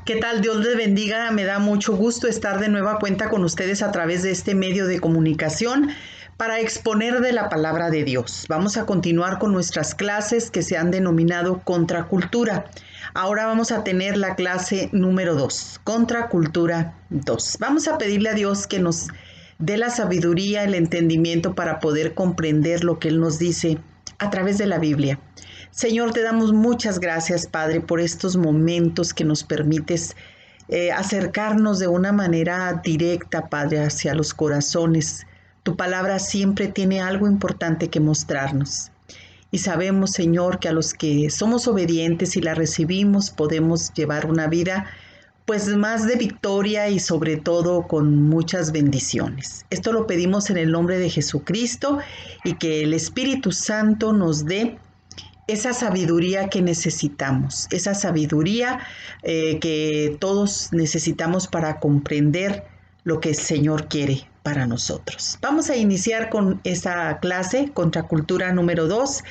¿Qué tal? Dios les bendiga. Me da mucho gusto estar de nueva cuenta con ustedes a través de este medio de comunicación para exponer de la palabra de Dios. Vamos a continuar con nuestras clases que se han denominado Contracultura. Ahora vamos a tener la clase número 2, Contracultura 2. Vamos a pedirle a Dios que nos dé la sabiduría, el entendimiento para poder comprender lo que Él nos dice a través de la Biblia. Señor, te damos muchas gracias, Padre, por estos momentos que nos permites acercarnos de una manera directa, Padre, hacia los corazones. Tu palabra siempre tiene algo importante que mostrarnos. Y sabemos, Señor, que a los que somos obedientes y la recibimos, podemos llevar una vida pues más de victoria y sobre todo con muchas bendiciones. Esto lo pedimos en el nombre de Jesucristo y que el Espíritu Santo nos dé esa sabiduría que necesitamos, esa sabiduría que todos necesitamos para comprender lo que el Señor quiere para nosotros. Vamos a iniciar con esta clase, Contracultura número 2.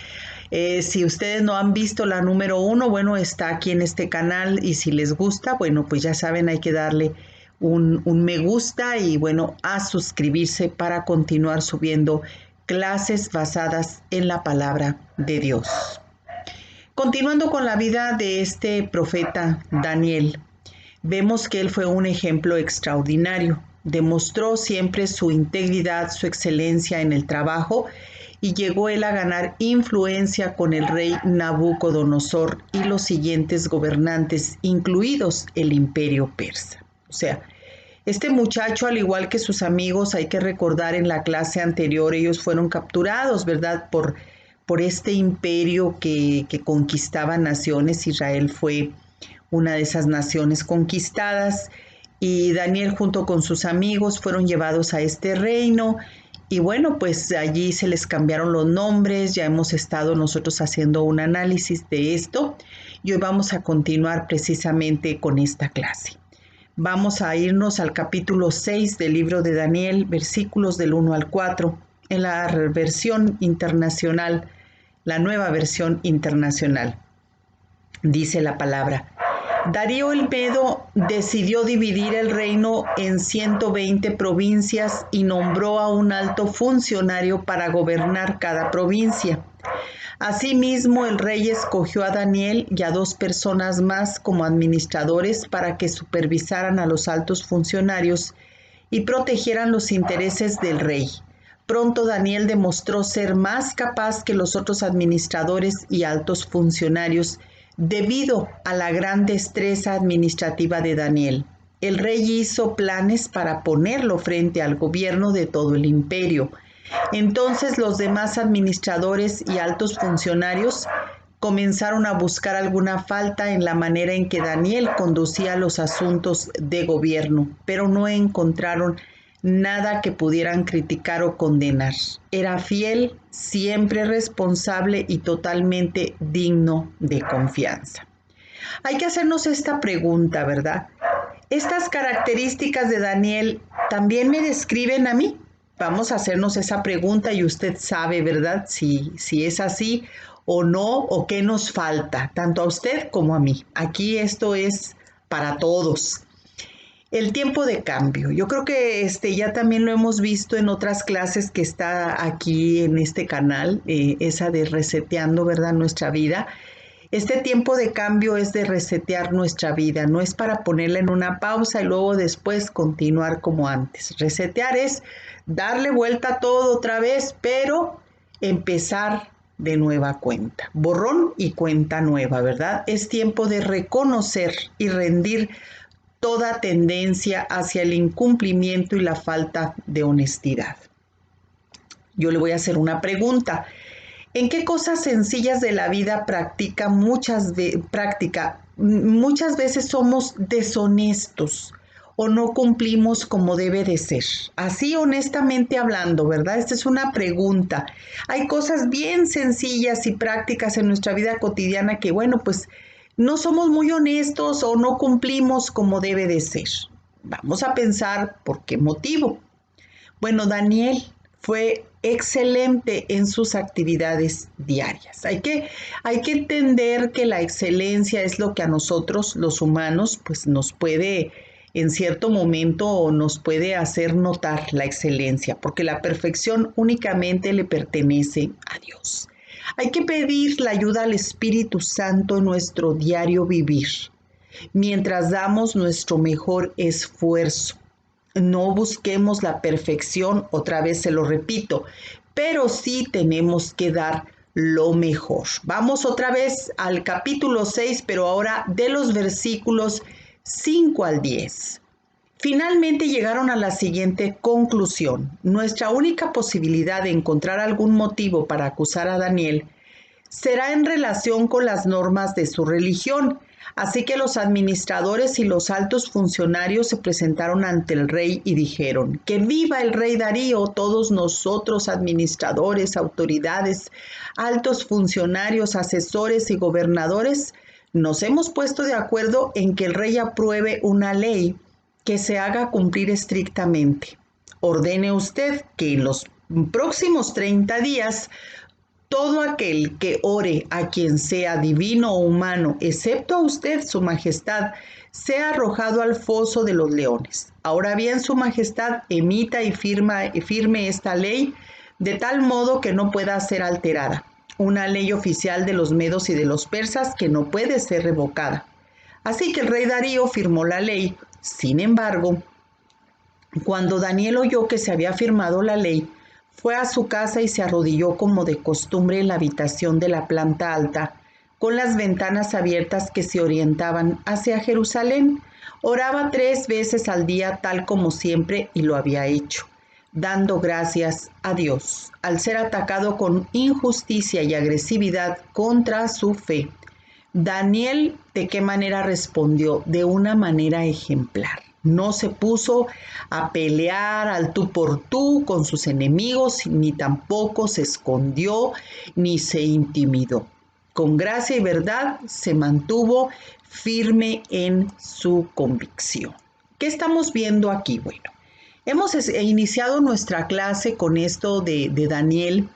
Si ustedes no han visto la número 1, bueno, está aquí en este canal y si les gusta, bueno, pues ya saben, hay que darle un me gusta y bueno, a suscribirse para continuar subiendo clases basadas en la palabra de Dios. Continuando con la vida de este profeta Daniel, vemos que él fue un ejemplo extraordinario. Demostró siempre su integridad, su excelencia en el trabajo y llegó él a ganar influencia con el rey Nabucodonosor y los siguientes gobernantes, incluidos el imperio persa. O sea, este muchacho, al igual que sus amigos, hay que recordar en la clase anterior, ellos fueron capturados, ¿verdad?, por este imperio que conquistaba naciones. Israel fue una de esas naciones conquistadas y Daniel junto con sus amigos fueron llevados a este reino y bueno, pues allí se les cambiaron los nombres. Ya hemos estado nosotros haciendo un análisis de esto y hoy vamos a continuar precisamente con esta clase. Vamos a irnos al capítulo 6 del libro de Daniel, versículos del 1 al 4, en la versión internacional, la nueva versión internacional. Dice la palabra: Darío el Medo decidió dividir el reino en 120 provincias y nombró a un alto funcionario para gobernar cada provincia. Asimismo, el rey escogió a Daniel y a 2 personas más como administradores para que supervisaran a los altos funcionarios y protegieran los intereses del rey. Pronto Daniel demostró ser más capaz que los otros administradores y altos funcionarios debido a la gran destreza administrativa de Daniel. El rey hizo planes para ponerlo frente al gobierno de todo el imperio. Entonces los demás administradores y altos funcionarios comenzaron a buscar alguna falta en la manera en que Daniel conducía los asuntos de gobierno, pero no encontraron nada que pudieran criticar o condenar. Era fiel, siempre responsable y totalmente digno de confianza. Hay que hacernos esta pregunta, ¿verdad? ¿Estas características de Daniel también me describen a mí? Vamos a hacernos esa pregunta y usted sabe, ¿verdad? Si es así o no, o qué nos falta, tanto a usted como a mí. Aquí esto es para todos. El tiempo de cambio. Yo creo que ya también lo hemos visto en otras clases que está aquí en este canal, esa de reseteando, ¿verdad?, nuestra vida. Este tiempo de cambio es de resetear nuestra vida, no es para ponerla en una pausa y luego después continuar como antes. Resetear es darle vuelta a todo otra vez, pero empezar de nueva cuenta. Borrón y cuenta nueva, ¿verdad? Es tiempo de reconocer y rendir toda tendencia hacia el incumplimiento y la falta de honestidad. Yo le voy a hacer una pregunta. ¿En qué cosas sencillas de la vida muchas veces somos deshonestos o no cumplimos como debe de ser? Así honestamente hablando, ¿verdad? Esta es una pregunta. Hay cosas bien sencillas y prácticas en nuestra vida cotidiana que, bueno, pues no somos muy honestos o no cumplimos como debe de ser. Vamos a pensar por qué motivo. Bueno, Daniel fue excelente en sus actividades diarias. Hay que entender que la excelencia es lo que a nosotros, los humanos, pues nos puede, en cierto momento, nos puede hacer notar la excelencia, porque la perfección únicamente le pertenece a Dios. Hay que pedir la ayuda al Espíritu Santo en nuestro diario vivir, mientras damos nuestro mejor esfuerzo. No busquemos la perfección, otra vez se lo repito, pero sí tenemos que dar lo mejor. Vamos otra vez al capítulo 6, pero ahora de los versículos 5 al 10. Finalmente llegaron a la siguiente conclusión. Nuestra única posibilidad de encontrar algún motivo para acusar a Daniel será en relación con las normas de su religión. Así que los administradores y los altos funcionarios se presentaron ante el rey y dijeron: ¡Que viva el rey Darío! Todos nosotros, administradores, autoridades, altos funcionarios, asesores y gobernadores, nos hemos puesto de acuerdo en que el rey apruebe una ley que se haga cumplir estrictamente. Ordene usted que en los próximos 30 días todo aquel que ore a quien sea divino o humano, excepto a usted, su majestad, sea arrojado al foso de los leones. Ahora bien, su majestad emita y firme esta ley de tal modo que no pueda ser alterada. Una ley oficial de los medos y de los persas que no puede ser revocada. Así que el rey Darío firmó la ley. Sin embargo, cuando Daniel oyó que se había firmado la ley, fue a su casa y se arrodilló como de costumbre en la habitación de la planta alta, con las ventanas abiertas que se orientaban hacia Jerusalén. Oraba 3 veces al día, tal como siempre, y lo había hecho, dando gracias a Dios, al ser atacado con injusticia y agresividad contra su fe. Daniel, ¿de qué manera respondió? De una manera ejemplar. No se puso a pelear al tú por tú con sus enemigos, ni tampoco se escondió, ni se intimidó. Con gracia y verdad se mantuvo firme en su convicción. ¿Qué estamos viendo aquí? Bueno, hemos iniciado nuestra clase con esto de Daniel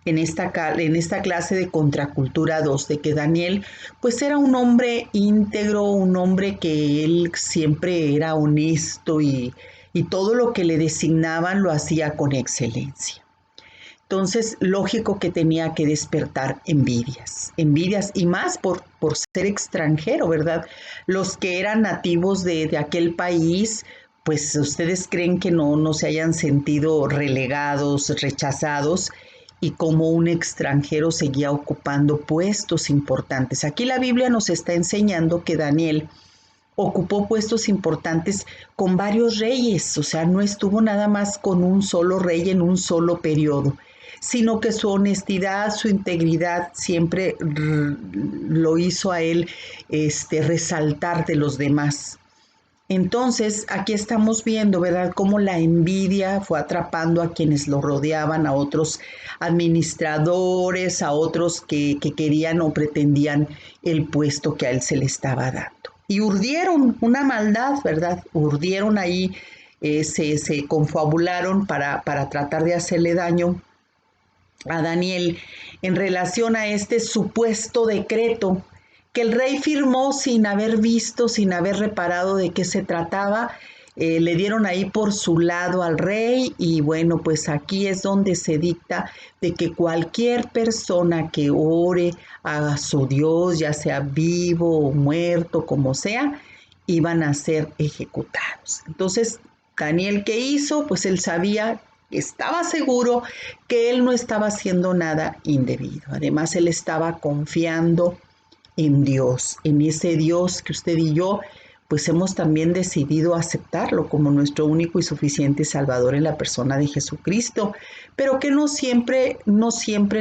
en esta clase de Contracultura 2, de que Daniel pues era un hombre íntegro, un hombre que él siempre era honesto y todo lo que le designaban lo hacía con excelencia. Entonces, lógico que tenía que despertar envidias y más por ser extranjero, ¿verdad? Los que eran nativos de aquel país, pues ustedes creen que no se hayan sentido relegados, rechazados, y como un extranjero seguía ocupando puestos importantes. Aquí la Biblia nos está enseñando que Daniel ocupó puestos importantes con varios reyes, o sea, no estuvo nada más con un solo rey en un solo periodo, sino que su honestidad, su integridad siempre lo hizo a él resaltar de los demás. Entonces, aquí estamos viendo, ¿verdad?, cómo la envidia fue atrapando a quienes lo rodeaban, a otros administradores, a otros que querían o pretendían el puesto que a él se le estaba dando. Y urdieron una maldad, ¿verdad? Urdieron ahí, se confabularon para tratar de hacerle daño a Daniel en relación a este supuesto decreto que el rey firmó sin haber visto, sin haber reparado de qué se trataba. Le dieron ahí por su lado al rey y bueno, pues aquí es donde se dicta de que cualquier persona que ore a su Dios, ya sea vivo o muerto, como sea, iban a ser ejecutados. Entonces, Daniel, ¿qué hizo? Pues él sabía, estaba seguro que él no estaba haciendo nada indebido. Además, él estaba confiando en Dios, en ese Dios que usted y yo pues hemos también decidido aceptarlo como nuestro único y suficiente Salvador en la persona de Jesucristo, pero que no siempre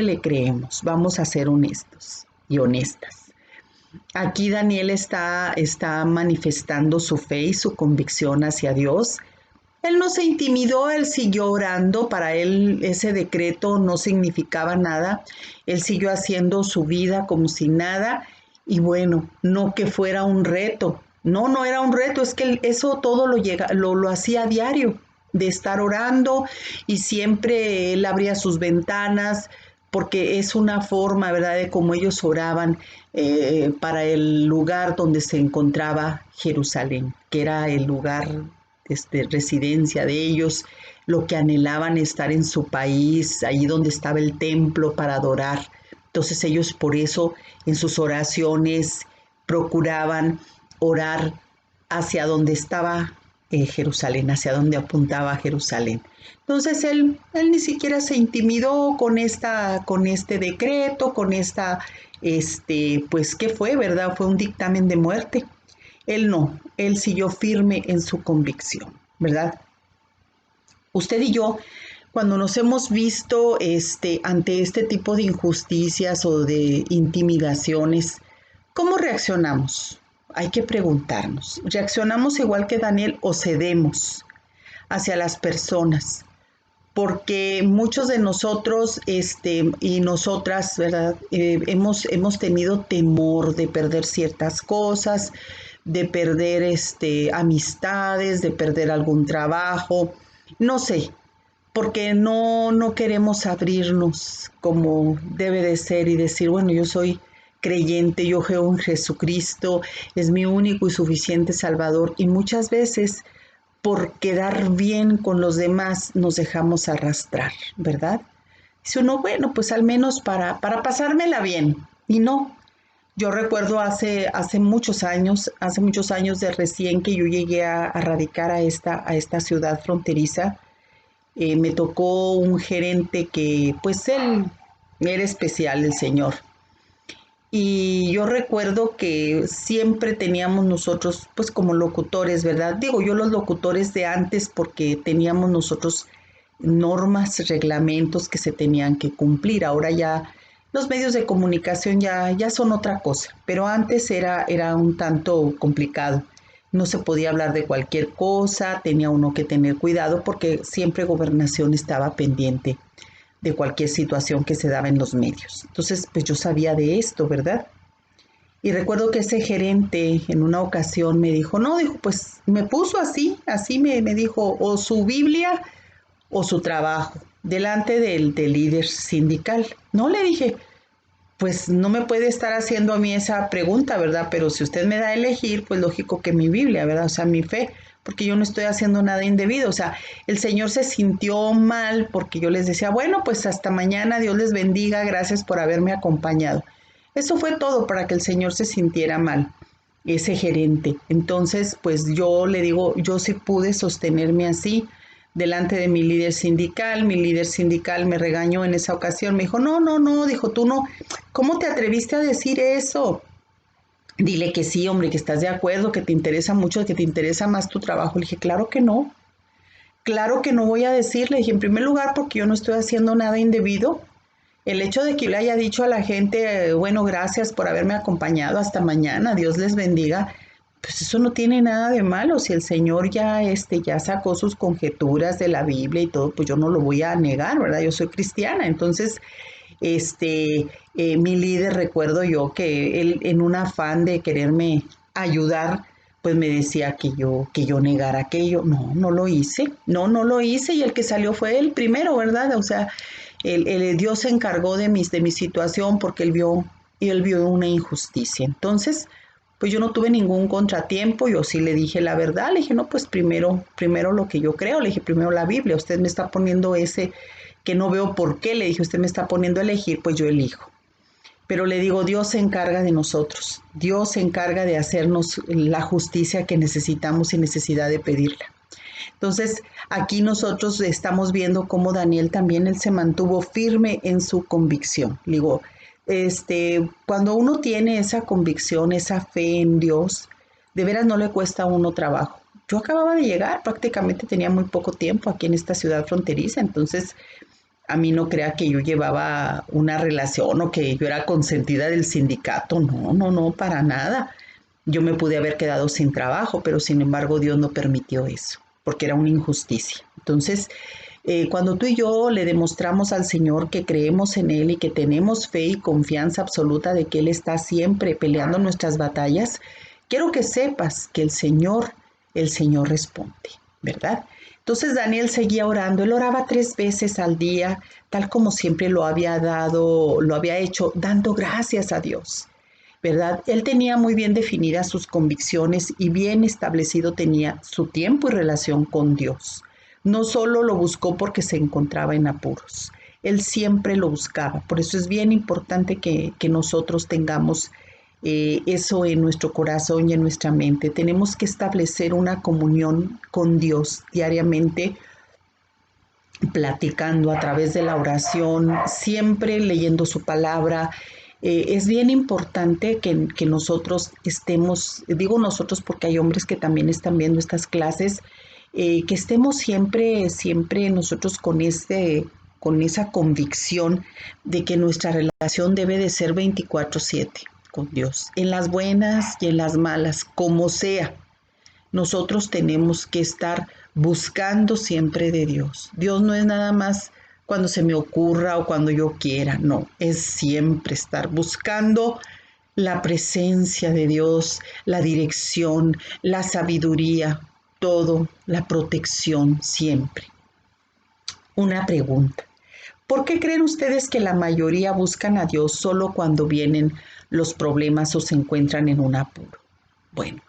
le creemos. Vamos a ser honestos y honestas. Aquí Daniel está manifestando su fe y su convicción hacia Dios. Él no se intimidó, él siguió orando, para él ese decreto no significaba nada, él siguió haciendo su vida como si nada, y bueno, no que fuera un reto, no era un reto, es que eso todo lo hacía a diario. de estar orando, y siempre él abría sus ventanas porque es una forma, ¿verdad?, de cómo ellos oraban para el lugar donde se encontraba Jerusalén, que era el lugar residencia de ellos, lo que anhelaban estar en su país, allí donde estaba el templo para adorar. Entonces ellos por eso en sus oraciones procuraban orar hacia donde estaba Jerusalén, hacia donde apuntaba Jerusalén. Entonces él ni siquiera se intimidó con este decreto, con esta, pues, ¿qué fue, verdad? Fue un dictamen de muerte. Él no, él siguió firme en su convicción, ¿verdad? Usted y yo, cuando nos hemos visto ante este tipo de injusticias o de intimidaciones, ¿cómo reaccionamos? Hay que preguntarnos, ¿reaccionamos igual que Daniel o cedemos hacia las personas? Porque muchos de nosotros y nosotras, ¿verdad? Hemos tenido temor de perder ciertas cosas, de perder amistades, de perder algún trabajo, no sé, porque no queremos abrirnos como debe de ser y decir, bueno, yo soy creyente, yo creo en Jesucristo, es mi único y suficiente Salvador, y muchas veces por quedar bien con los demás nos dejamos arrastrar, ¿verdad? Dice uno, bueno, pues al menos para pasármela bien. Y no, yo recuerdo hace muchos años de recién que yo llegué a radicar a esta ciudad fronteriza, me tocó un gerente que, pues él era especial, el señor. Y yo recuerdo que siempre teníamos nosotros, pues como locutores, ¿verdad? Digo yo los locutores de antes porque teníamos nosotros normas, reglamentos que se tenían que cumplir. Ahora ya los medios de comunicación ya son otra cosa, pero antes era un tanto complicado. No se podía hablar de cualquier cosa, tenía uno que tener cuidado porque siempre Gobernación estaba pendiente de cualquier situación que se daba en los medios. Entonces, pues yo sabía de esto, ¿verdad? Y recuerdo que ese gerente en una ocasión me dijo, no, dijo, pues me puso así me dijo, o su Biblia o su trabajo, delante del líder sindical. No, le dije, pues no me puede estar haciendo a mí esa pregunta, ¿verdad? Pero si usted me da a elegir, pues lógico que mi Biblia, ¿verdad? O sea, mi fe, porque yo no estoy haciendo nada indebido. O sea, el Señor se sintió mal porque yo les decía, bueno, pues hasta mañana, Dios les bendiga, gracias por haberme acompañado. Eso fue todo para que el Señor se sintiera mal, ese gerente. Entonces, pues yo le digo, yo sí pude sostenerme así delante de mi líder sindical me regañó en esa ocasión, me dijo, no, dijo, tú no, ¿cómo te atreviste a decir eso? Dile que sí, hombre, que estás de acuerdo, que te interesa mucho, que te interesa más tu trabajo. Le dije, claro que no voy a decirle, dije, en primer lugar, porque yo no estoy haciendo nada indebido. El hecho de que yo le haya dicho a la gente, bueno, gracias por haberme acompañado, hasta mañana, Dios les bendiga, pues eso no tiene nada de malo. Si el Señor ya sacó sus conjeturas de la Biblia y todo, pues yo no lo voy a negar, ¿verdad? Yo soy cristiana. Entonces, mi líder, recuerdo yo que él en un afán de quererme ayudar, pues me decía que yo negara aquello. No lo hice, no lo hice, y el que salió fue él primero, ¿verdad? O sea, Dios se encargó de mi situación porque él vio una injusticia. Entonces, pues yo no tuve ningún contratiempo, yo sí le dije la verdad, le dije, no, pues primero lo que yo creo, le dije, primero la Biblia, usted me está poniendo ese que no veo por qué, le dije, usted me está poniendo a elegir, pues yo elijo. Pero le digo, Dios se encarga de nosotros, Dios se encarga de hacernos la justicia que necesitamos sin necesidad de pedirla. Entonces, aquí nosotros estamos viendo cómo Daniel también él se mantuvo firme en su convicción. Digo, cuando uno tiene esa convicción, esa fe en Dios, de veras no le cuesta a uno trabajo. Yo acababa de llegar, prácticamente tenía muy poco tiempo aquí en esta ciudad fronteriza, entonces a mí no crea que yo llevaba una relación o que yo era consentida del sindicato, no, para nada. Yo me pude haber quedado sin trabajo, pero sin embargo Dios no permitió eso, porque era una injusticia. Entonces, cuando tú y yo le demostramos al Señor que creemos en Él y que tenemos fe y confianza absoluta de que Él está siempre peleando nuestras batallas, quiero que sepas que el Señor responde, ¿verdad? Entonces Daniel seguía orando, él oraba 3 veces al día, tal como siempre lo había hecho, dando gracias a Dios, ¿verdad? Él tenía muy bien definidas sus convicciones y bien establecido tenía su tiempo y relación con Dios. No solo lo buscó porque se encontraba en apuros, él siempre lo buscaba. Por eso es bien importante que nosotros tengamos eso en nuestro corazón y en nuestra mente. Tenemos que establecer una comunión con Dios diariamente, platicando a través de la oración, siempre leyendo su palabra. Es bien importante que nosotros estemos, digo nosotros porque hay hombres que también están viendo estas clases, que estemos siempre nosotros con esa convicción de que nuestra relación debe de ser 24/7 con Dios, en las buenas y en las malas, como sea. Nosotros tenemos que estar buscando siempre de Dios. Dios no es nada más cuando se me ocurra o cuando yo quiera, no, es siempre estar buscando la presencia de Dios, la dirección, la sabiduría, todo, la protección siempre. Una pregunta. ¿Por qué creen ustedes que la mayoría buscan a Dios solo cuando vienen los problemas o se encuentran en un apuro? Bueno,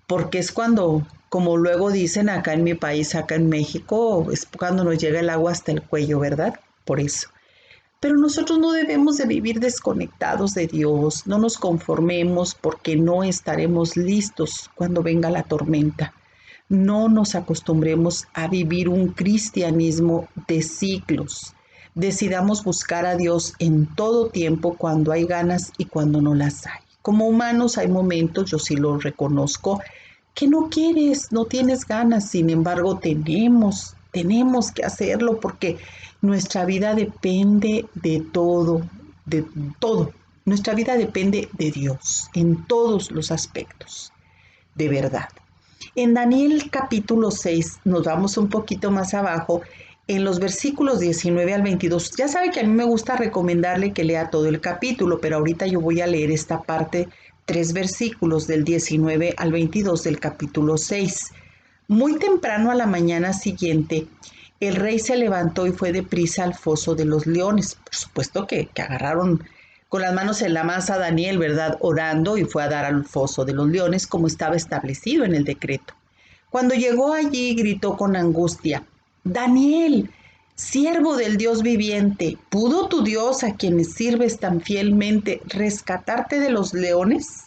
porque es cuando, como luego dicen acá en mi país, acá en México, es cuando nos llega el agua hasta el cuello, ¿verdad? Por eso. Pero nosotros no debemos de vivir desconectados de Dios, no nos conformemos porque no estaremos listos cuando venga la tormenta. No nos acostumbremos a vivir un cristianismo de ciclos. Decidamos buscar a Dios en todo tiempo cuando hay ganas y cuando no las hay. Como humanos hay momentos, yo sí lo reconozco, que no quieres, no tienes ganas, sin embargo tenemos que hacerlo porque nuestra vida depende de todo, de todo. Nuestra vida depende de Dios en todos los aspectos, de verdad. En Daniel capítulo 6, nos vamos un poquito más abajo, en los versículos 19 al 22. Ya sabe que a mí me gusta recomendarle que lea todo el capítulo, pero ahorita yo voy a leer esta parte, 3 versículos del 19 al 22 del capítulo 6. Muy temprano a la mañana siguiente, el rey se levantó y fue deprisa al foso de los leones. Por supuesto que agarraron con las manos en la masa a Daniel, ¿verdad? Orando, y fue a dar al foso de los leones como estaba establecido en el decreto. Cuando llegó allí, gritó con angustia: Daniel, siervo del Dios viviente, ¿pudo tu Dios, a quienes sirves tan fielmente, rescatarte de los leones?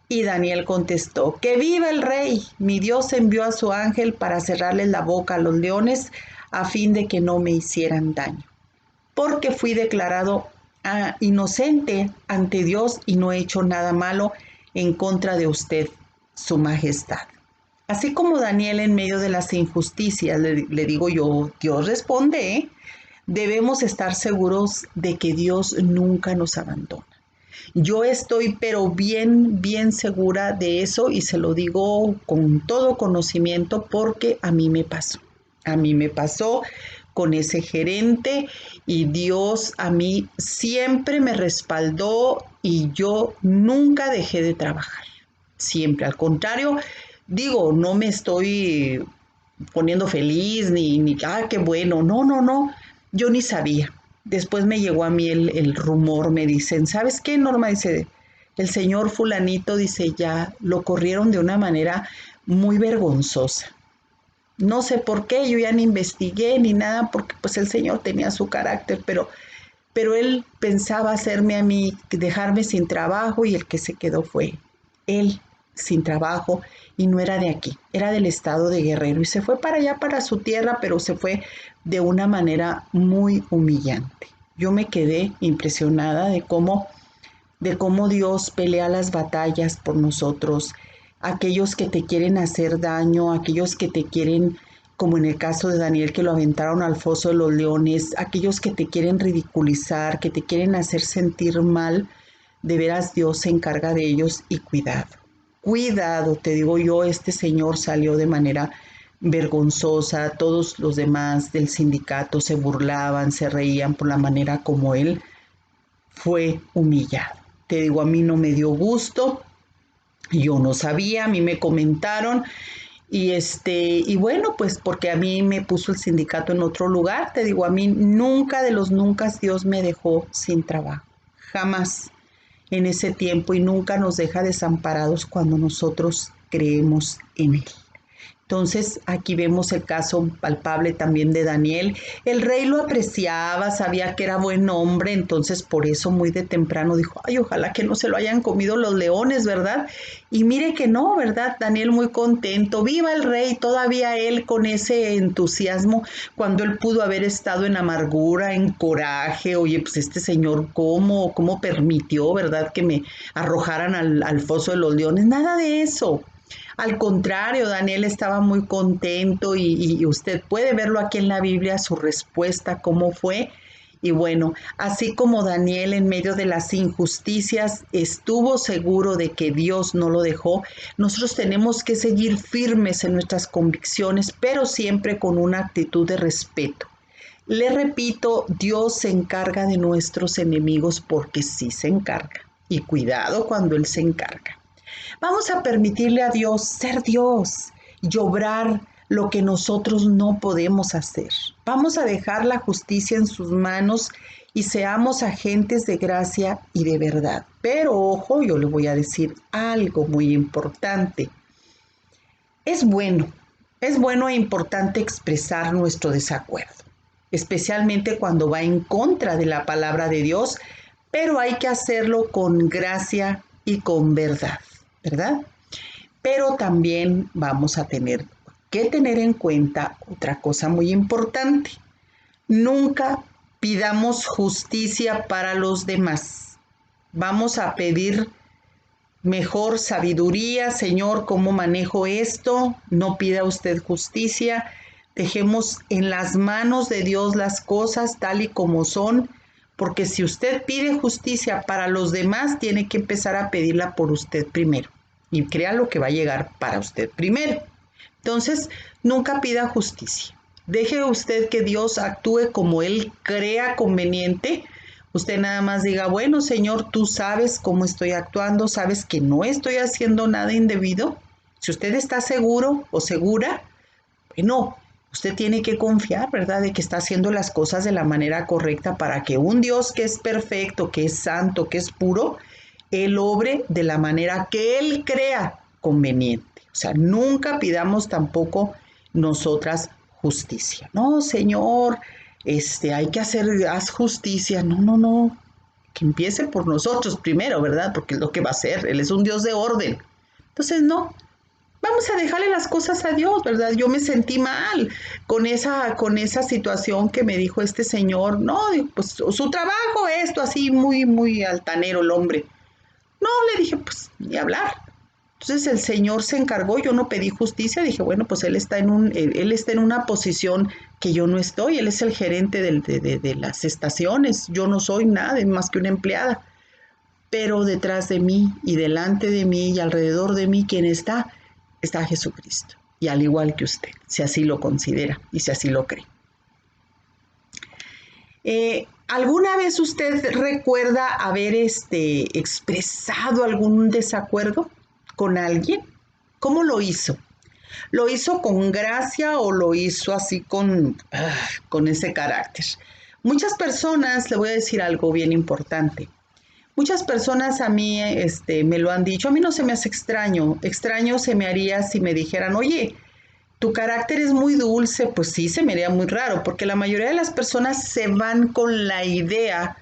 Y Daniel contestó: que viva el rey, mi Dios envió a su ángel para cerrarles la boca a los leones a fin de que no me hicieran daño, porque fui declarado inocente ante Dios y no he hecho nada malo en contra de usted, su majestad. Así como Daniel en medio de las injusticias, le digo yo, Dios responde, ¿eh? Debemos estar seguros de que Dios nunca nos abandona. Yo estoy pero bien segura de eso y se lo digo con todo conocimiento porque a mí me pasó. A mí me pasó con ese gerente y Dios a mí siempre me respaldó y yo nunca dejé de trabajar. Siempre, al contrario, digo, no me estoy poniendo feliz qué bueno, no, yo ni sabía. Después me llegó a mí el rumor, me dicen, ¿sabes qué, Norma? Dice, el señor fulanito, dice, ya lo corrieron de una manera muy vergonzosa. No sé por qué, yo ya ni investigué ni nada, porque pues el señor tenía su carácter, pero él pensaba hacerme a mí, dejarme sin trabajo y el que se quedó fue él sin trabajo y no era de aquí, era del estado de Guerrero y se fue para allá, para su tierra, pero se fue de una manera muy humillante. Yo me quedé impresionada de cómo Dios pelea las batallas por nosotros, aquellos que te quieren hacer daño, aquellos que te quieren, como en el caso de Daniel, que lo aventaron al foso de los leones, aquellos que te quieren ridiculizar, que te quieren hacer sentir mal, de veras Dios se encarga de ellos y cuidado. Cuidado, te digo yo, este señor salió de manera vergonzosa, todos los demás del sindicato se burlaban, se reían por la manera como él fue humillado. Te digo, a mí no me dio gusto, yo no sabía, a mí me comentaron Y bueno, pues porque a mí me puso el sindicato en otro lugar, te digo, a mí nunca de los nunca Dios me dejó sin trabajo, jamás en ese tiempo y nunca nos deja desamparados cuando nosotros creemos en Él. Entonces aquí vemos el caso palpable también de Daniel. El rey lo apreciaba, sabía que era buen hombre, entonces por eso muy de temprano dijo, ay, ojalá que no se lo hayan comido los leones, ¿verdad? Y mire que no, ¿verdad? Daniel muy contento, viva el rey, todavía él con ese entusiasmo, cuando él pudo haber estado en amargura, en coraje, oye, pues este señor, ¿cómo permitió, ¿verdad? Que me arrojaran al foso de los leones, nada de eso. Al contrario, Daniel estaba muy contento y usted puede verlo aquí en la Biblia, su respuesta, cómo fue. Y bueno, así como Daniel en medio de las injusticias estuvo seguro de que Dios no lo dejó, nosotros tenemos que seguir firmes en nuestras convicciones, pero siempre con una actitud de respeto. Le repito, Dios se encarga de nuestros enemigos porque sí se encarga. Y cuidado cuando Él se encarga. Vamos a permitirle a Dios ser Dios y obrar lo que nosotros no podemos hacer. Vamos a dejar la justicia en sus manos y seamos agentes de gracia y de verdad. Pero ojo, yo le voy a decir algo muy importante. Es bueno, es bueno e importante expresar nuestro desacuerdo, especialmente cuando va en contra de la palabra de Dios, pero hay que hacerlo con gracia y con verdad, ¿verdad? Pero también vamos a tener que tener en cuenta otra cosa muy importante. Nunca pidamos justicia para los demás. Vamos a pedir mejor sabiduría, Señor, cómo manejo esto. No pida usted justicia. Dejemos en las manos de Dios las cosas tal y como son, porque si usted pide justicia para los demás, tiene que empezar a pedirla por usted primero. Y crea lo que va a llegar para usted primero. Entonces, nunca pida justicia. Deje usted que Dios actúe como Él crea conveniente. Usted nada más diga, bueno, Señor, tú sabes cómo estoy actuando, sabes que no estoy haciendo nada indebido. Si usted está seguro o segura, bueno, usted tiene que confiar, ¿verdad?, de que está haciendo las cosas de la manera correcta para que un Dios que es perfecto, que es santo, que es puro, Él obre de la manera que Él crea conveniente. O sea, nunca pidamos tampoco nosotras justicia. No, Señor, hay que haz justicia. No, no, no. Que empiece por nosotros primero, ¿verdad? Porque es lo que va a hacer. Él es un Dios de orden. Entonces, no. Vamos a dejarle las cosas a Dios, ¿verdad? Yo me sentí mal con esa situación que me dijo este señor. No, pues su trabajo, esto, así muy, muy altanero el hombre. No, le dije, pues, ni hablar. Entonces el Señor se encargó, yo no pedí justicia, dije, bueno, pues él está en una posición que yo no estoy, él es el gerente de las estaciones, yo no soy nada más que una empleada, pero detrás de mí y delante de mí y alrededor de mí, ¿quién está? Está Jesucristo, y al igual que usted, si así lo considera y si así lo cree. ¿Alguna vez usted recuerda haber expresado algún desacuerdo con alguien? ¿Cómo lo hizo? ¿Lo hizo con gracia o lo hizo así con ese carácter? Muchas personas, le voy a decir algo bien importante. Muchas personas a mí me lo han dicho, a mí no se me hace extraño. Extraño se me haría si me dijeran, oye, tu carácter es muy dulce, pues sí, se me haría muy raro, porque la mayoría de las personas se van con la idea,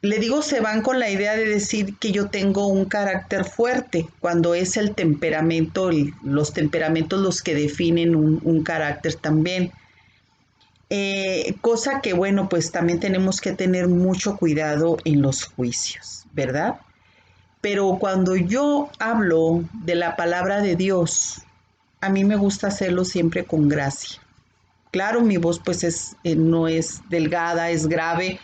le digo se van con la idea de decir que yo tengo un carácter fuerte, cuando es el temperamento, los temperamentos los que definen un carácter también. Cosa que, bueno, pues también tenemos que tener mucho cuidado en los juicios, ¿verdad? Pero cuando yo hablo de la palabra de Dios, a mí me gusta hacerlo siempre con gracia. Claro, mi voz pues no es delgada, es grave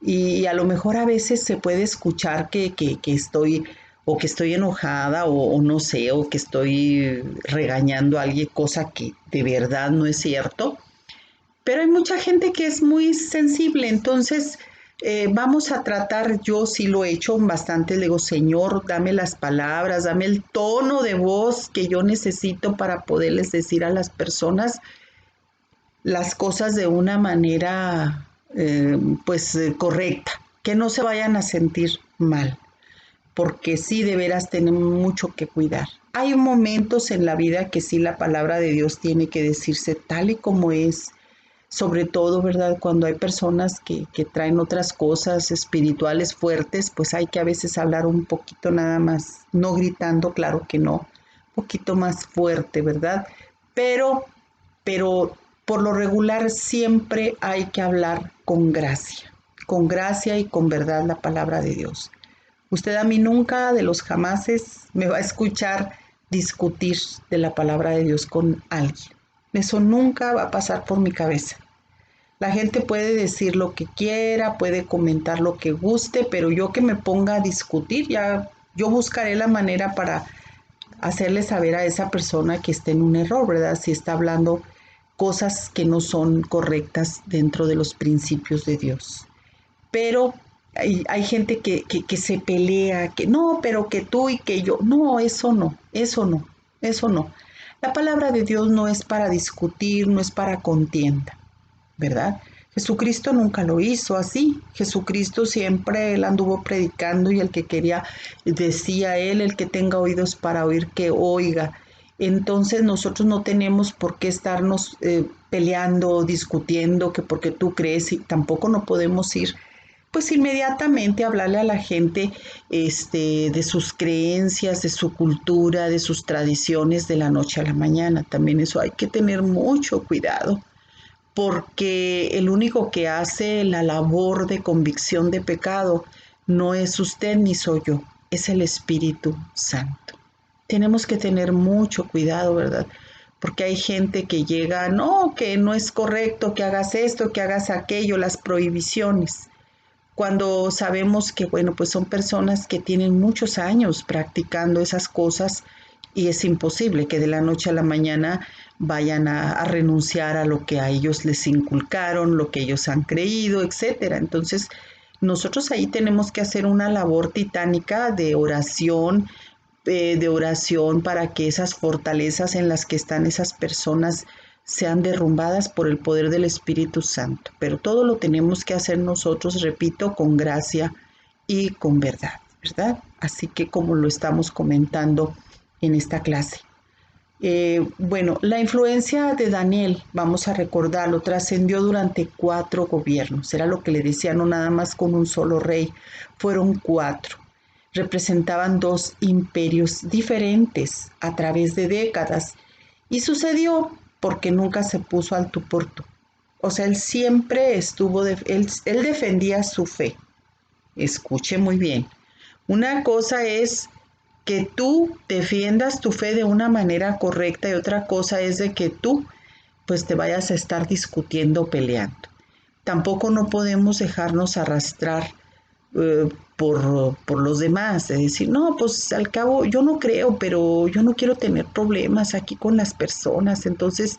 y a lo mejor a veces se puede escuchar que estoy o que estoy enojada o no sé, o que estoy regañando a alguien, cosa que de verdad no es cierto. Pero hay mucha gente que es muy sensible, entonces Vamos a tratar, yo sí lo he hecho bastante, le digo, Señor, dame las palabras, dame el tono de voz que yo necesito para poderles decir a las personas las cosas de una manera correcta, que no se vayan a sentir mal, porque sí de veras tenemos mucho que cuidar. Hay momentos en la vida que sí la palabra de Dios tiene que decirse tal y como es, sobre todo, ¿verdad? Cuando hay personas que traen otras cosas espirituales fuertes, pues hay que a veces hablar un poquito nada más, no gritando, claro que no, un poquito más fuerte, ¿verdad? Pero, pero por lo regular siempre hay que hablar con gracia y con verdad la palabra de Dios. Usted a mí nunca de los jamases me va a escuchar discutir de la palabra de Dios con alguien. Eso nunca va a pasar por mi cabeza. La gente puede decir lo que quiera, puede comentar lo que guste, pero yo que me ponga a discutir, ya yo buscaré la manera para hacerle saber a esa persona que está en un error, ¿verdad? Si está hablando cosas que no son correctas dentro de los principios de Dios. Pero hay gente que se pelea, que no, pero que tú y que yo. No, eso no, eso no, eso no. La palabra de Dios no es para discutir, no es para contienda, ¿verdad? Jesucristo nunca lo hizo así. Jesucristo siempre él anduvo predicando y el que quería, decía él, el que tenga oídos para oír, que oiga. Entonces nosotros no tenemos por qué estarnos peleando, discutiendo, que porque tú crees y tampoco no podemos ir pues inmediatamente hablarle a la gente de sus creencias, de su cultura, de sus tradiciones de la noche a la mañana. También eso hay que tener mucho cuidado porque el único que hace la labor de convicción de pecado no es usted ni soy yo, es el Espíritu Santo. Tenemos que tener mucho cuidado, ¿verdad? Porque hay gente que llega, no, que no es correcto que hagas esto, que hagas aquello, las prohibiciones, cuando sabemos que, bueno, pues son personas que tienen muchos años practicando esas cosas y es imposible que de la noche a la mañana vayan a renunciar a lo que a ellos les inculcaron, lo que ellos han creído, etcétera. Entonces, nosotros ahí tenemos que hacer una labor titánica de oración para que esas fortalezas en las que están esas personas sean derrumbadas por el poder del Espíritu Santo. Pero todo lo tenemos que hacer nosotros, repito, con gracia y con verdad, ¿verdad? Así que como lo estamos comentando en esta clase. Bueno, la influencia de Daniel, vamos a recordarlo, trascendió durante 4 gobiernos. Era lo que le decía, no nada más con un solo rey, fueron 4. Representaban 2 imperios diferentes a través de décadas y sucedió porque nunca se puso al tú por tú. O sea, él siempre él defendía su fe. Escuche muy bien. Una cosa es que tú defiendas tu fe de una manera correcta y otra cosa es de que tú pues te vayas a estar discutiendo, peleando. Tampoco no podemos dejarnos arrastrar por los demás, de decir, no, pues al cabo yo no creo, pero yo no quiero tener problemas aquí con las personas, entonces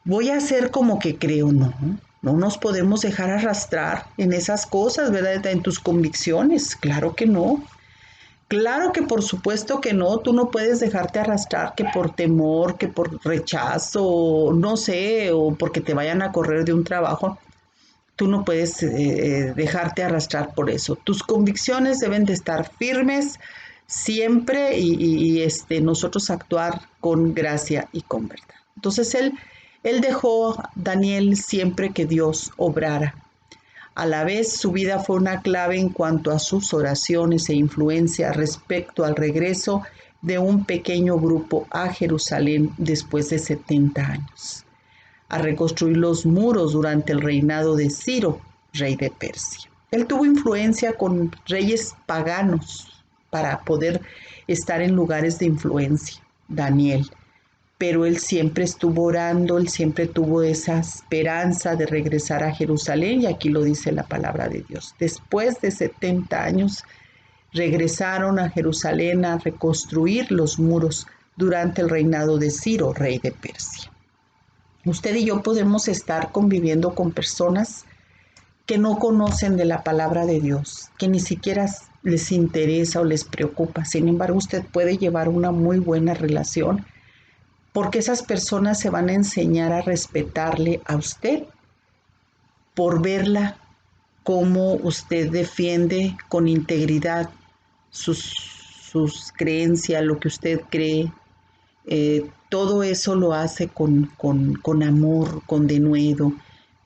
voy a hacer como que creo, no, no nos podemos dejar arrastrar en esas cosas, ¿verdad? En tus convicciones, claro que no. Claro que por supuesto que no, tú no puedes dejarte arrastrar que por temor, que por rechazo, no sé, o porque te vayan a correr de un trabajo. Tú no puedes dejarte arrastrar por eso. Tus convicciones deben de estar firmes siempre y nosotros actuar con gracia y con verdad. Entonces él dejó a Daniel siempre que Dios obrara. A la vez, su vida fue una clave en cuanto a sus oraciones e influencia respecto al regreso de un pequeño grupo a Jerusalén después de 70 años, a reconstruir los muros durante el reinado de Ciro, rey de Persia. Él tuvo influencia con reyes paganos para poder estar en lugares de influencia, Daniel, pero él siempre estuvo orando, él siempre tuvo esa esperanza de regresar a Jerusalén y aquí lo dice la palabra de Dios. Después de 70 años regresaron a Jerusalén a reconstruir los muros durante el reinado de Ciro, rey de Persia. Usted y yo podemos estar conviviendo con personas que no conocen de la palabra de Dios, que ni siquiera les interesa o les preocupa. Sin embargo, usted puede llevar una muy buena relación porque esas personas se van a enseñar a respetarle a usted por verla cómo usted defiende con integridad sus creencias, lo que usted cree. Todo eso lo hace con amor, con denuedo,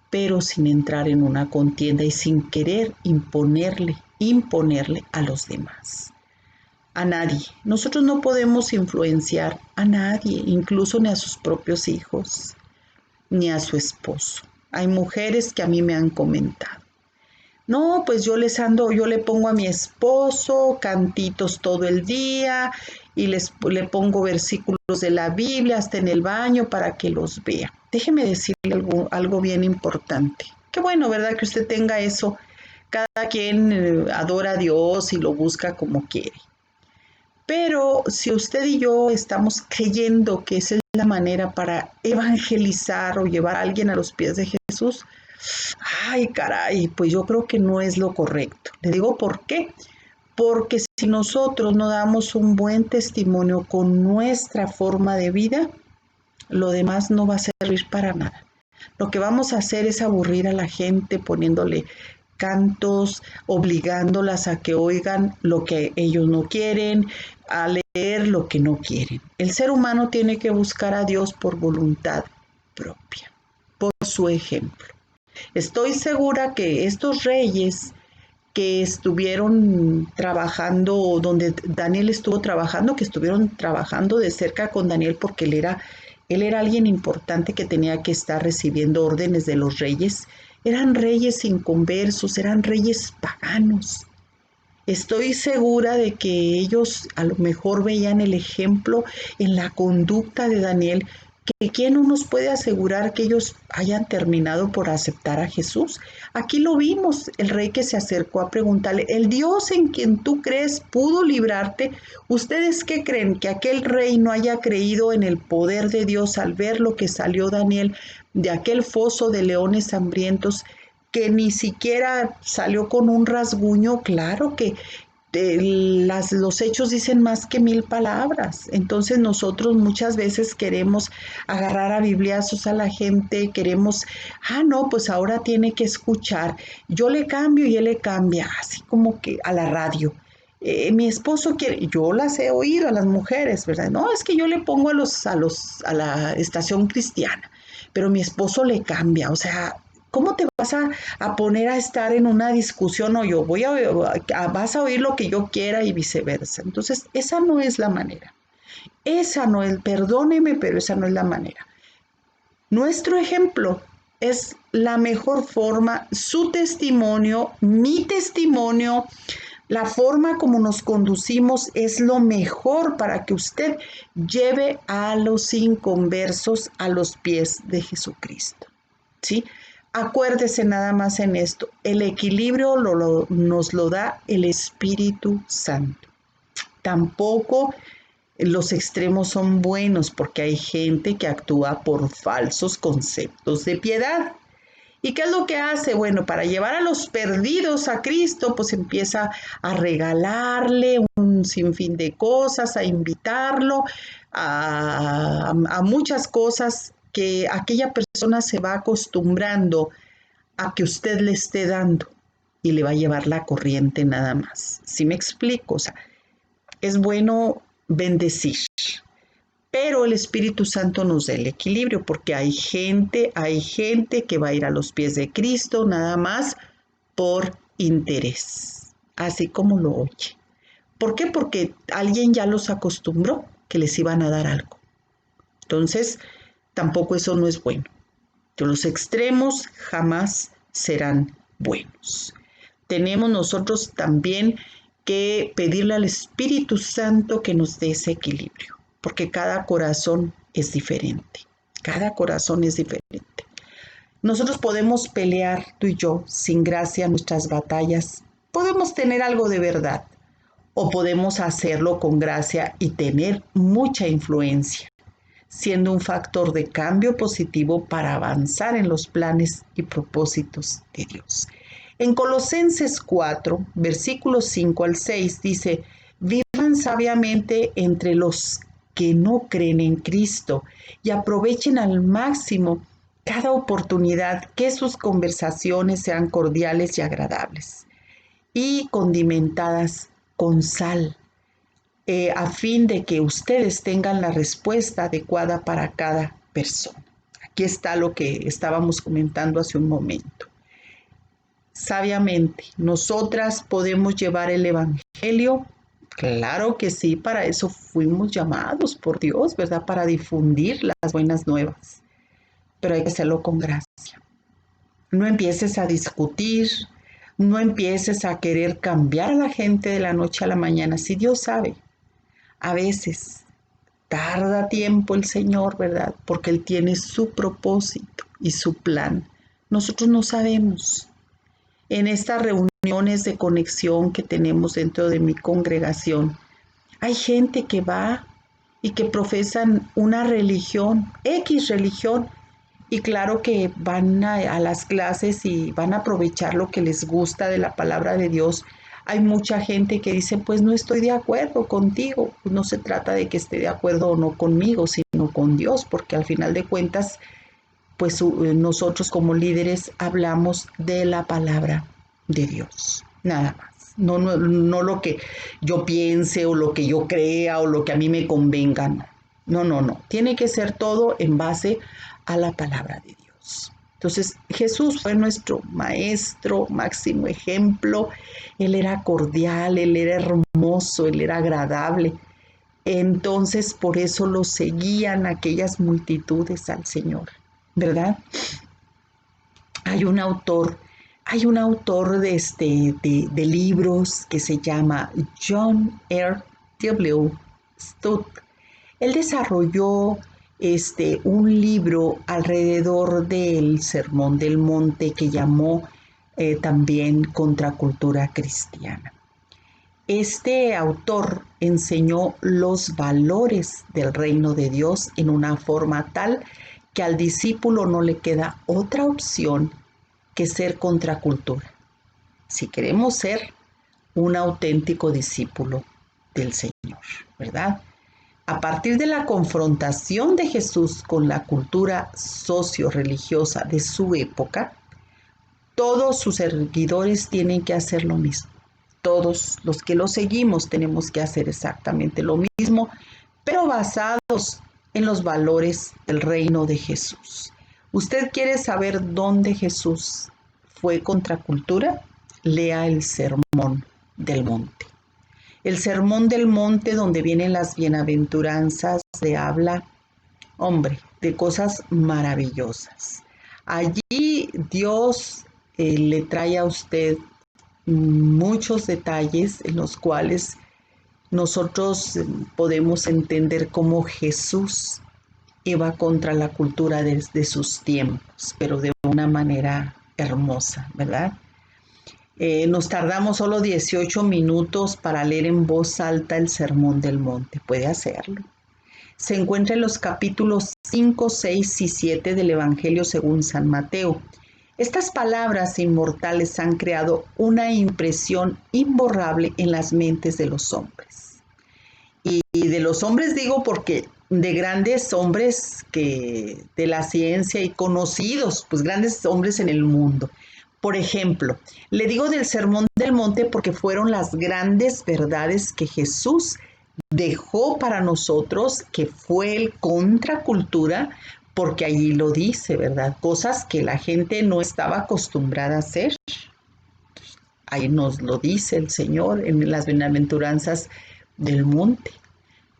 pero sin entrar en una contienda y sin querer imponerle a los demás. A nadie. Nosotros no podemos influenciar a nadie, incluso ni a sus propios hijos, ni a su esposo. Hay mujeres que a mí me han comentado: no, pues yo le pongo a mi esposo cantitos todo el día y le pongo versículos de la Biblia hasta en el baño para que los vea. Déjeme decirle algo bien importante. Qué bueno, ¿verdad? Que usted tenga eso. Cada quien adora a Dios y lo busca como quiere. Pero si usted y yo estamos creyendo que esa es la manera para evangelizar o llevar a alguien a los pies de Jesús, ay, caray, pues yo creo que no es lo correcto. Le digo por qué. Porque si nosotros no damos un buen testimonio con nuestra forma de vida, lo demás no va a servir para nada. Lo que vamos a hacer es aburrir a la gente poniéndole cantos, obligándolas a que oigan lo que ellos no quieren, a leer lo que no quieren. El ser humano tiene que buscar a Dios por voluntad propia, por su ejemplo. Estoy segura que estos reyes que estuvieron trabajando, donde Daniel estuvo trabajando, que estuvieron trabajando de cerca con Daniel porque él era alguien importante que tenía que estar recibiendo órdenes de los reyes. Eran reyes inconversos, eran reyes paganos. Estoy segura de que ellos a lo mejor veían el ejemplo en la conducta de Daniel, que quién no nos puede asegurar que ellos hayan terminado por aceptar a Jesús. Aquí lo vimos, el rey que se acercó a preguntarle: ¿el Dios en quien tú crees pudo librarte? ¿Ustedes qué creen? ¿Que aquel rey no haya creído en el poder de Dios al ver lo que salió Daniel de aquel foso de leones hambrientos, que ni siquiera salió con un rasguño? Claro que los hechos dicen más que 1000 palabras. Entonces nosotros muchas veces queremos agarrar a bibliazos a la gente, queremos, no, pues ahora tiene que escuchar. Yo le cambio y él le cambia, así como que a la radio. Mi esposo quiere, yo las he oído a las mujeres, ¿verdad? No, es que yo le pongo a la estación cristiana, pero mi esposo le cambia. O sea, ¿cómo te vas a poner a estar en una discusión? O yo vas a oír lo que yo quiera y viceversa. Entonces, esa no es la manera. Esa no es, perdóneme, pero esa no es la manera. Nuestro ejemplo es la mejor forma, su testimonio, mi testimonio, la forma como nos conducimos es lo mejor para que usted lleve a los inconversos a los pies de Jesucristo. ¿Sí? Acuérdese nada más en esto: el equilibrio nos lo da el Espíritu Santo. Tampoco los extremos son buenos, porque hay gente que actúa por falsos conceptos de piedad. ¿Y qué es lo que hace? Bueno, para llevar a los perdidos a Cristo, pues empieza a regalarle un sinfín de cosas, a invitarlo a muchas cosas que aquella persona se va acostumbrando a que usted le esté dando y le va a llevar la corriente nada más. ¿Sí me explico? O sea, es bueno bendecir, pero el Espíritu Santo nos da el equilibrio, porque hay gente que va a ir a los pies de Cristo nada más por interés, así como lo oye. ¿Por qué? Porque alguien ya los acostumbró que les iban a dar algo. Entonces, tampoco eso no es bueno. Los extremos jamás serán buenos. Tenemos nosotros también que pedirle al Espíritu Santo que nos dé ese equilibrio, porque cada corazón es diferente. Cada corazón es diferente. Nosotros podemos pelear, tú y yo, sin gracia nuestras batallas. Podemos tener algo de verdad, o podemos hacerlo con gracia y tener mucha influencia, siendo un factor de cambio positivo para avanzar en los planes y propósitos de Dios. En Colosenses 4, versículos 5 al 6 dice, vivan sabiamente entre los que no creen en Cristo y aprovechen al máximo cada oportunidad que sus conversaciones sean cordiales y agradables y condimentadas con sal, a fin de que ustedes tengan la respuesta adecuada para cada persona. Aquí está lo que estábamos comentando hace un momento. Sabiamente, ¿nosotras podemos llevar el Evangelio? Claro que sí, para eso fuimos llamados por Dios, ¿verdad? Para difundir las buenas nuevas, pero hay que hacerlo con gracia. No empieces a discutir, no empieces a querer cambiar a la gente de la noche a la mañana. Si Dios sabe, a veces tarda tiempo el Señor, ¿verdad? Porque Él tiene su propósito y su plan. Nosotros no sabemos. En estas reuniones de conexión que tenemos dentro de mi congregación, hay gente que va y que profesan una religión, X religión, y claro que van a las clases y van a aprovechar lo que les gusta de la palabra de Dios. Hay mucha gente que dice, pues no estoy de acuerdo contigo. Pues no se trata de que esté de acuerdo o no conmigo, sino con Dios, porque al final de cuentas, pues nosotros como líderes hablamos de la palabra de Dios, nada más. No lo que yo piense o lo que yo crea o lo que a mí me convenga. No. Tiene que ser todo en base a la palabra de Dios. Entonces Jesús fue nuestro maestro, máximo ejemplo. Él era cordial, él era hermoso, él era agradable. Entonces por eso lo seguían aquellas multitudes al Señor, ¿verdad? Hay un autor de libros que se llama John R. W. Stott. Él desarrolló un libro alrededor del Sermón del Monte que llamó también Contracultura Cristiana. Este autor enseñó los valores del reino de Dios en una forma tal que al discípulo no le queda otra opción que ser contracultura, si queremos ser un auténtico discípulo del Señor, ¿verdad? A partir de la confrontación de Jesús con la cultura socio-religiosa de su época, todos sus seguidores tienen que hacer lo mismo. Todos los que lo seguimos tenemos que hacer exactamente lo mismo, pero basados en los valores del reino de Jesús. ¿Usted quiere saber dónde Jesús fue contracultura? Lea el Sermón del Monte. El Sermón del Monte, donde vienen las bienaventuranzas, se habla, hombre, de cosas maravillosas. Allí Dios le trae a usted muchos detalles en los cuales nosotros podemos entender cómo Jesús iba contra la cultura de sus tiempos, pero de una manera hermosa, ¿verdad? Nos tardamos solo 18 minutos para leer en voz alta el Sermón del Monte. Puede hacerlo. Se encuentra en los capítulos 5, 6 y 7 del Evangelio según San Mateo. Estas palabras inmortales han creado una impresión imborrable en las mentes de los hombres. Y de los hombres digo porque de grandes hombres que de la ciencia y conocidos, pues grandes hombres en el mundo. Por ejemplo, le digo del Sermón del Monte porque fueron las grandes verdades que Jesús dejó para nosotros, que fue el contracultura, porque allí lo dice, ¿verdad? Cosas que la gente no estaba acostumbrada a hacer. Ahí nos lo dice el Señor en las bienaventuranzas del monte.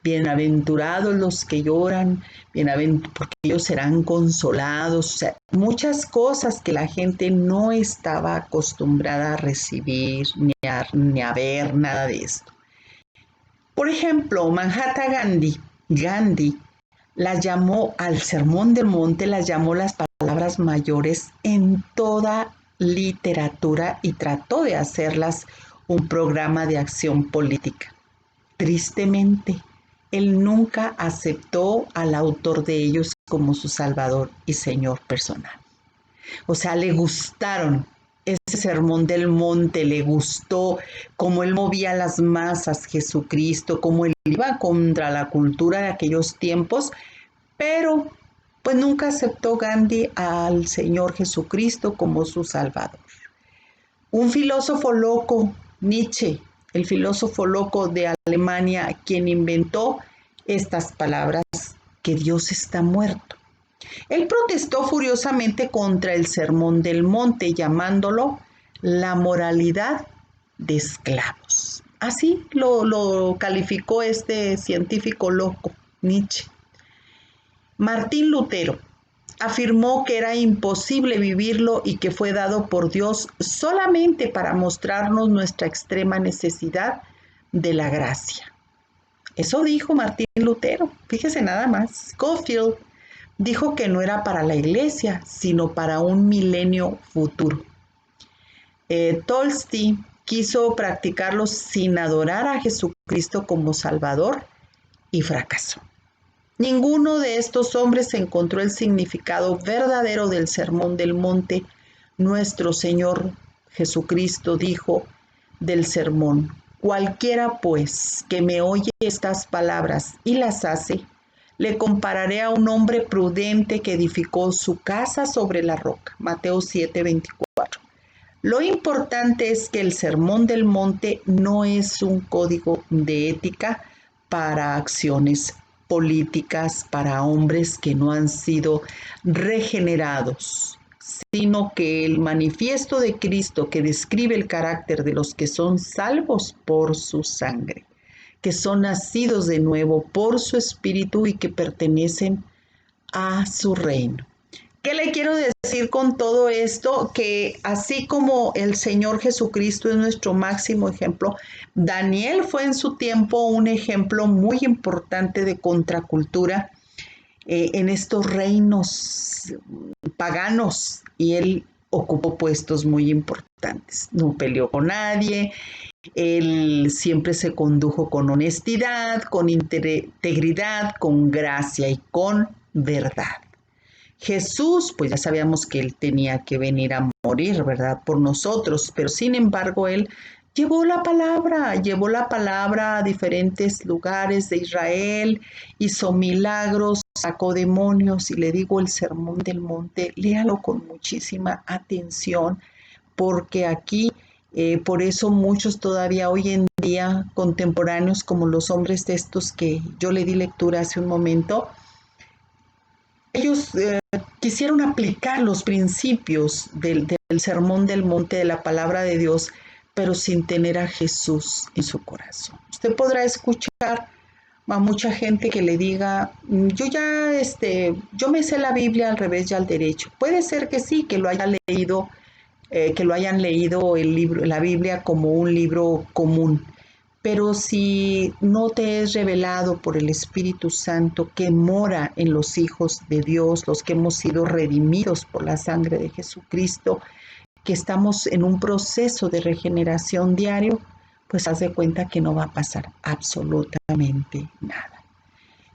Bienaventurados los que lloran, porque ellos serán consolados. O sea, muchas cosas que la gente no estaba acostumbrada a recibir ni a ver, nada de esto. Por ejemplo, Mahatma Gandhi las llamó al Sermón del Monte, las llamó las palabras mayores en toda literatura y trató de hacerlas un programa de acción política. Tristemente, él nunca aceptó al autor de ellos como su Salvador y Señor personal. O sea, le gustaron, ese sermón del monte, le gustó cómo él movía las masas, Jesucristo, cómo él iba contra la cultura de aquellos tiempos, pero pues nunca aceptó Gandhi al Señor Jesucristo como su Salvador. Un filósofo loco, Nietzsche, el filósofo loco de Alemania, quien inventó estas palabras, que Dios está muerto. Él protestó furiosamente contra el Sermón del Monte, llamándolo la moralidad de esclavos. Así lo calificó este científico loco, Nietzsche. Martín Lutero afirmó que era imposible vivirlo y que fue dado por Dios solamente para mostrarnos nuestra extrema necesidad de la gracia. Eso dijo Martín Lutero. Fíjese nada más. Scofield dijo que no era para la iglesia, sino para un milenio futuro. Tolstoy quiso practicarlo sin adorar a Jesucristo como Salvador y fracasó. Ninguno de estos hombres encontró el significado verdadero del Sermón del Monte. Nuestro Señor Jesucristo dijo del sermón: cualquiera pues que me oye estas palabras y las hace, le compararé a un hombre prudente que edificó su casa sobre la roca. Mateo 7:24. Lo importante es que el Sermón del Monte no es un código de ética para acciones políticas, para hombres que no han sido regenerados, sino que el manifiesto de Cristo que describe el carácter de los que son salvos por su sangre, que son nacidos de nuevo por su espíritu y que pertenecen a su reino. ¿Qué le quiero decir con todo esto? Que así como el Señor Jesucristo es nuestro máximo ejemplo, Daniel fue en su tiempo un ejemplo muy importante de contracultura en estos reinos paganos, y él ocupó puestos muy importantes. No peleó con nadie, él siempre se condujo con honestidad, con integridad, con gracia y con verdad. Jesús, pues ya sabíamos que él tenía que venir a morir, ¿verdad? Por nosotros, pero sin embargo él llevó la palabra a diferentes lugares de Israel, hizo milagros, sacó demonios, y le digo, el Sermón del Monte, léalo con muchísima atención, porque aquí, por eso muchos todavía hoy en día, contemporáneos como los hombres de estos que yo le di lectura hace un momento, ellos quisieron aplicar los principios del Sermón del Monte, de la palabra de Dios, pero sin tener a Jesús en su corazón. Usted podrá escuchar a mucha gente que le diga, yo me sé la Biblia al revés y al derecho. Puede ser que sí, que lo hayan leído el libro, la Biblia como un libro común. Pero si no te es revelado por el Espíritu Santo que mora en los hijos de Dios, los que hemos sido redimidos por la sangre de Jesucristo, que estamos en un proceso de regeneración diario, pues haz de cuenta que no va a pasar absolutamente nada.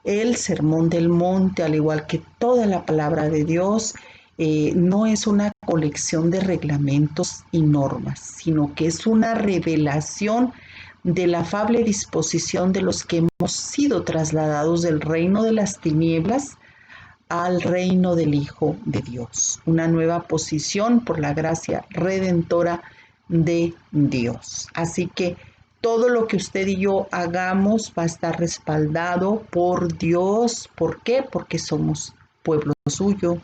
El Sermón del Monte, al igual que toda la palabra de Dios, no es una colección de reglamentos y normas, sino que es una revelación de la afable disposición de los que hemos sido trasladados del reino de las tinieblas al reino del Hijo de Dios, una nueva posición por la gracia redentora de Dios. Así que todo lo que usted y yo hagamos va a estar respaldado por Dios. ¿Por qué? Porque somos pueblo suyo,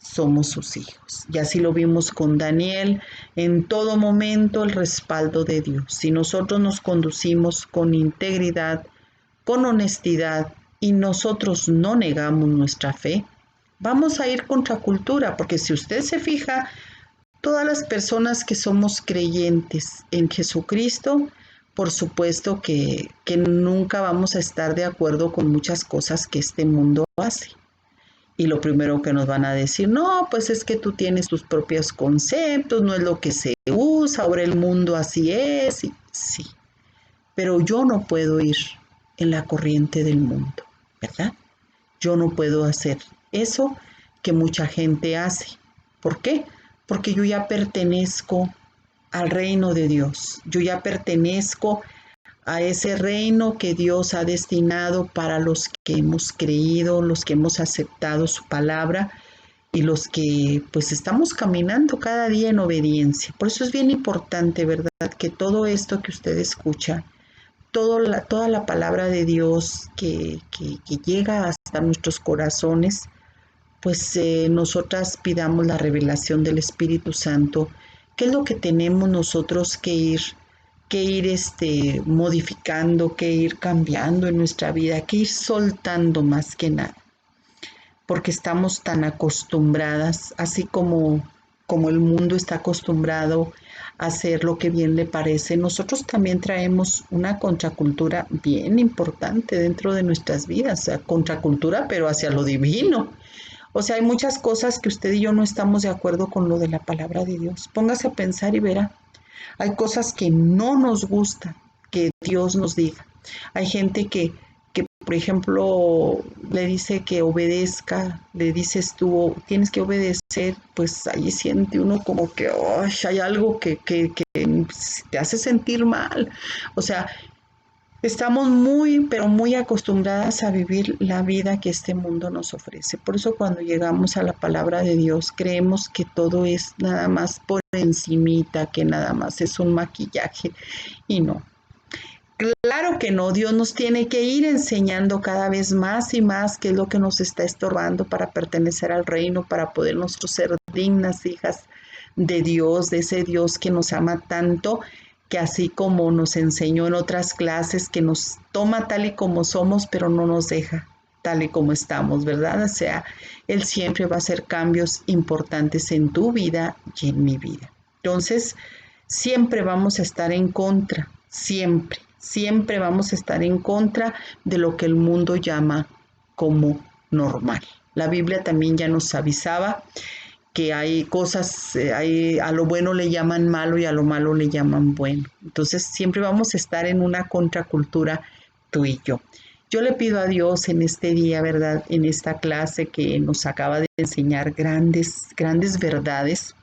somos sus hijos. Y así lo vimos con Daniel, en todo momento el respaldo de Dios. Si nosotros nos conducimos con integridad, con honestidad, y nosotros no negamos nuestra fe, vamos a ir contra cultura, porque si usted se fija, todas las personas que somos creyentes en Jesucristo, por supuesto que nunca vamos a estar de acuerdo con muchas cosas que este mundo hace. Y lo primero que nos van a decir, no, pues es que tú tienes tus propios conceptos, no es lo que se usa, ahora el mundo así es, y sí. Pero yo no puedo ir en la corriente del mundo, ¿verdad? Yo no puedo hacer eso que mucha gente hace. ¿Por qué? porque yo ya pertenezco al reino de Dios. Yo ya pertenezco a ese reino que Dios ha destinado para los que hemos creído, los que hemos aceptado su palabra y los que pues estamos caminando cada día en obediencia. Por eso es bien importante, ¿verdad? Que todo esto que usted escucha, toda la palabra de Dios que llega hasta nuestros corazones, pues nosotras pidamos la revelación del Espíritu Santo. ¿Qué es lo que tenemos nosotros que ir modificando, que ir cambiando en nuestra vida, que ir soltando más que nada? Porque estamos tan acostumbradas, así como el mundo está acostumbrado a hacer lo que bien le parece, nosotros también traemos una contracultura bien importante dentro de nuestras vidas, o sea, contracultura pero hacia lo divino. O sea, hay muchas cosas que usted y yo no estamos de acuerdo con lo de la palabra de Dios. Póngase a pensar y verá. Hay cosas que no nos gusta que Dios nos diga. Hay gente que, por ejemplo, le dice que obedezca, le dices tú, tienes que obedecer, pues ahí siente uno como que oh, hay algo que te hace sentir mal. O sea, estamos muy, pero muy acostumbradas a vivir la vida que este mundo nos ofrece. Por eso cuando llegamos a la palabra de Dios creemos que todo es nada más por encimita, que nada más es un maquillaje y no. Claro que no, Dios nos tiene que ir enseñando cada vez más y más qué es lo que nos está estorbando para pertenecer al reino, para poder nosotros ser dignas hijas de Dios, de ese Dios que nos ama tanto, que así como nos enseñó en otras clases, que nos toma tal y como somos, pero no nos deja tal y como estamos, ¿verdad? O sea, Él siempre va a hacer cambios importantes en tu vida y en mi vida. Entonces, siempre vamos a estar en contra, siempre. Siempre vamos a estar en contra de lo que el mundo llama como normal. La Biblia también ya nos avisaba que hay cosas, a lo bueno le llaman malo y a lo malo le llaman bueno. Entonces siempre vamos a estar en una contracultura tú y yo. Yo le pido a Dios en este día, ¿verdad? En esta clase que nos acaba de enseñar grandes verdades,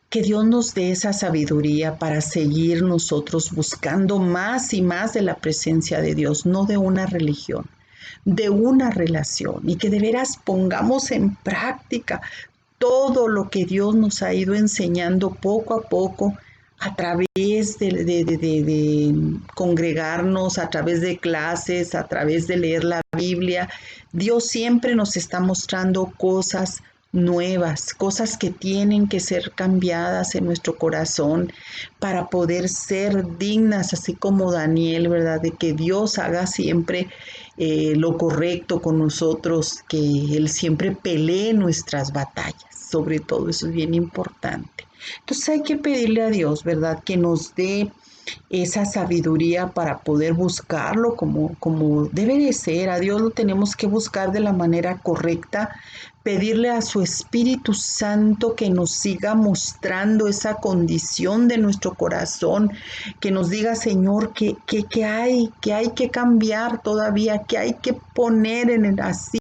que Dios nos dé esa sabiduría para seguir nosotros buscando más y más de la presencia de Dios, no de una religión, de una relación, y que de veras pongamos en práctica todo lo que Dios nos ha ido enseñando poco a poco a través de congregarnos, a través de clases, a través de leer la Biblia. Dios siempre nos está mostrando cosas nuevas, cosas que tienen que ser cambiadas en nuestro corazón para poder ser dignas, así como Daniel, ¿verdad? De que Dios haga siempre lo correcto con nosotros, que Él siempre pelee nuestras batallas. Sobre todo eso es bien importante. Entonces hay que pedirle a Dios, ¿verdad? Que nos dé esa sabiduría para poder buscarlo como debe de ser. A Dios lo tenemos que buscar de la manera correcta, pedirle a su Espíritu Santo que nos siga mostrando esa condición de nuestro corazón, que nos diga, Señor, que hay que cambiar todavía, que hay que poner en el así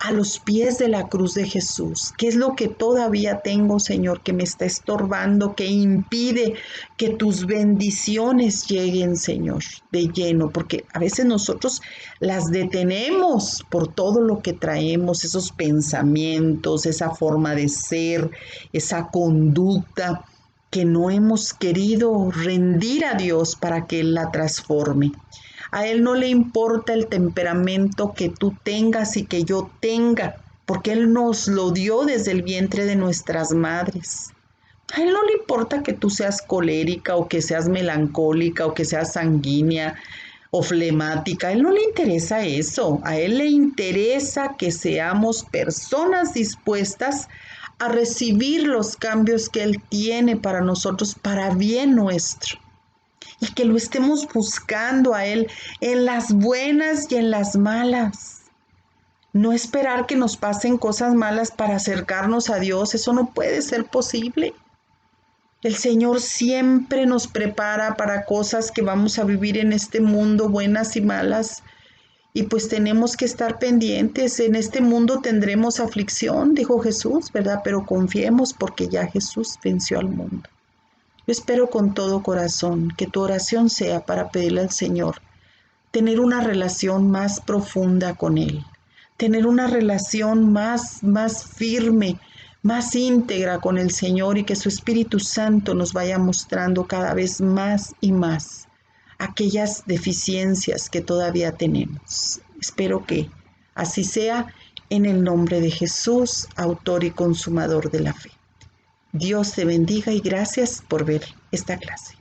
a los pies de la cruz de Jesús. ¿Qué es lo que todavía tengo, Señor, que me está estorbando, que impide que tus bendiciones lleguen, Señor, de lleno? Porque a veces nosotros las detenemos por todo lo que traemos, esos pensamientos, esa forma de ser, esa conducta que no hemos querido rendir a Dios para que Él la transforme. A Él no le importa el temperamento que tú tengas y que yo tenga, porque Él nos lo dio desde el vientre de nuestras madres. A Él no le importa que tú seas colérica o que seas melancólica o que seas sanguínea o flemática. A Él no le interesa eso. A Él le interesa que seamos personas dispuestas a recibir los cambios que Él tiene para nosotros, para bien nuestro. Y que lo estemos buscando a Él en las buenas y en las malas. No esperar que nos pasen cosas malas para acercarnos a Dios, eso no puede ser posible. El Señor siempre nos prepara para cosas que vamos a vivir en este mundo, buenas y malas. Y pues tenemos que estar pendientes. En este mundo tendremos aflicción, dijo Jesús, ¿verdad? Pero confiemos porque ya Jesús venció al mundo. Yo espero con todo corazón que tu oración sea para pedirle al Señor tener una relación más profunda con Él, tener una relación más firme, más íntegra con el Señor y que su Espíritu Santo nos vaya mostrando cada vez más y más aquellas deficiencias que todavía tenemos. Espero que así sea en el nombre de Jesús, autor y consumador de la fe. Dios te bendiga y gracias por ver esta clase.